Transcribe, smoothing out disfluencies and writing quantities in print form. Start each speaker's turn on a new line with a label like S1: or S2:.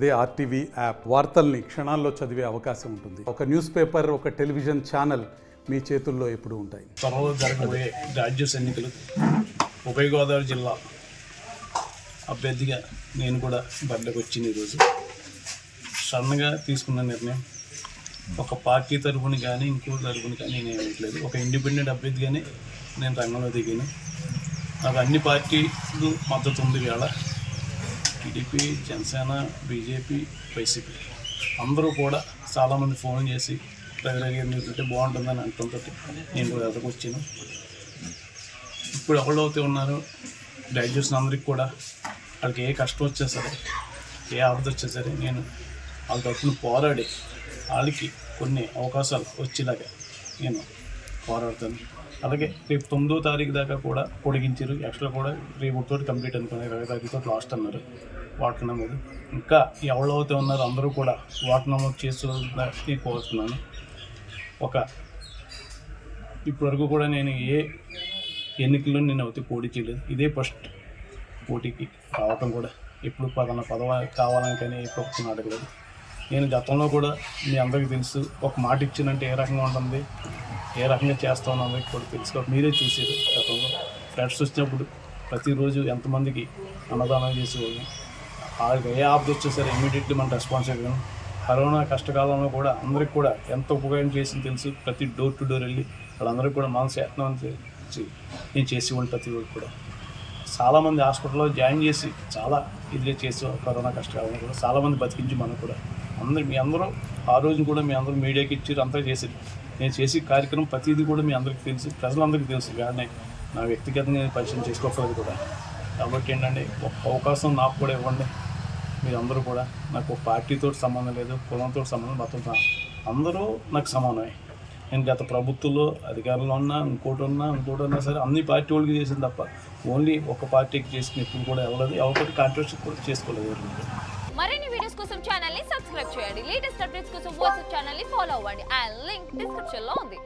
S1: అదే RTV app వార్తల్ని క్షణాల్లో చదివే అవకాశం ఉంటుంది. ఒక న్యూస్ పేపర్, ఒక టెలివిజన్ ఛానల్ మీ చేతుల్లో ఎప్పుడూ ఉంటాయి.
S2: త్వరలో జరగబోయే రాజ్యసభ ఎన్నికలు ఉభయ గోదావరి జిల్లా అభ్యర్థిగా నేను కూడా బరిలోకి వచ్చింది. ఈరోజు సడన్గా తీసుకున్న నిర్ణయం ఒక పార్టీ తరఫున కానీ ఇంకో తరఫున కానీ నేను ఇవ్వట్లేదు. ఒక ఇండిపెండెంట్ అభ్యర్థిగానే నేను రంగంలో దిగాను. నాకు అన్ని పార్టీలు మద్దతు ఉంది. వేళ టీడీపీ, జనసేన, బీజేపీ, వైసీపీ అందరూ కూడా చాలామంది ఫోన్ చేసి రవిరాజు గారిని ఉంటే బాగుంటుందని అంటుంటే నేను కూడా ఎదురుకు వచ్చాను. ఇప్పుడు ఎవరైతే ఉన్నారో గ్రాడ్యుయేషన్ అందరికి కూడా వాళ్ళకి ఏ కష్టం వచ్చా సరే, ఏ ఆపద వచ్చా సరే, నేను వాళ్ళ తరఫున పోరాడి వాళ్ళకి కొన్ని అవకాశాలు వచ్చేలాగా నేను పోరాడతాను. అలాగే రేపు 9వ తారీఖు దాకా కూడా పొడిగించారు. ఎక్స్ట్రా కూడా రేపుతో కంప్లీట్ అనుకుని 20 తారీఖుతో లాస్ట్ అన్నారు ఓటర్ నమోదు. ఇంకా ఎవరైతే ఉన్నారో అందరూ కూడా ఓటర్ నమోదు చేసుకోవాలని కోరుతున్నాను. ఇప్పటివరకు కూడా నేను ఏ ఎన్నికల్లో నేను అయితే పోటీ చేయలేదు. ఇదే ఫస్ట్ పోటీకి రావటం కూడా. ఎప్పుడు పదవి కావాలని కానీ ఏ ప్రభుత్వం అడగలేదు. నేను గతంలో కూడా మీ అందరికీ తెలుసు, ఒక మాట ఇచ్చినంటే ఏ రకంగా ఉంటుంది, ఏ రకంగా చేస్తామని అందరికీ కూడా తెలుసు. మీరే చూసారు గతంలో ఫ్లడ్స్ వచ్చినప్పుడు ప్రతిరోజు ఎంతమందికి అన్నదానం చేసేవాళ్ళు. వాళ్ళకి ఏ ఆపద వచ్చేసరి ఇమీడియట్లీ మనం రెస్పాన్స్ ఇవ్వగలం. కరోనా కష్టకాలంలో కూడా అందరికి కూడా ఎంత ఉపయోగం చేసింది తెలుసు. ప్రతి డోర్ టు డోర్ వెళ్ళి వాళ్ళందరికీ కూడా మనసు యత్నం నేను చేసేవాళ్ళు. ప్రతి రోజు కూడా చాలామంది హాస్పిటల్లో జాయిన్ చేసి చాలా ఇదిగా చేసేవాళ్ళు. కరోనా కష్టకాలంలో కూడా చాలామంది బతికించి మనం కూడా మీ అందరూ ఆ రోజు కూడా మీ అందరూ మీడియాకి ఇచ్చారు, అంతా చేసేది. నేను చేసే కార్యక్రమం ప్రతిదీ కూడా మీ అందరికీ తెలుసు, ప్రజలందరికీ తెలుసు. కానీ నా వ్యక్తిగతంగా నేను పరిచయం చేసుకోకూడదు కూడా. కాబట్టి ఏంటంటే ఒక అవకాశం నాకు కూడా ఇవ్వండి. మీరందరూ కూడా నాకు ఒక పార్టీతో సంబంధం లేదు, కులంతో సంబంధం, మతంతో అందరూ నాకు సమానమే. నేను గత ప్రభుత్వంలో అధికారంలో ఉన్నా, ఇంకోటి ఉన్నా సరే అన్ని పార్టీ వాళ్ళకి చేసింది తప్ప ఓన్లీ ఒక పార్టీకి చేసిన ఎప్పుడు కూడా వెళ్ళలేదు. ఎవరికైతే కాంట్రవర్సీ కూడా చేసుకోలేదు.
S3: మరిన్ని వీడియోస్ కోసం ఛానల్ ని సబ్స్క్రైబ్ చేయండి. లేటెస్ట్ అప్డేట్స్ కోసం వాట్సాప్ ఛానల్ ని ఫాలో అవ్వండి. ఆ లింక్ డిస్క్రిప్షన్ లో ఉంది.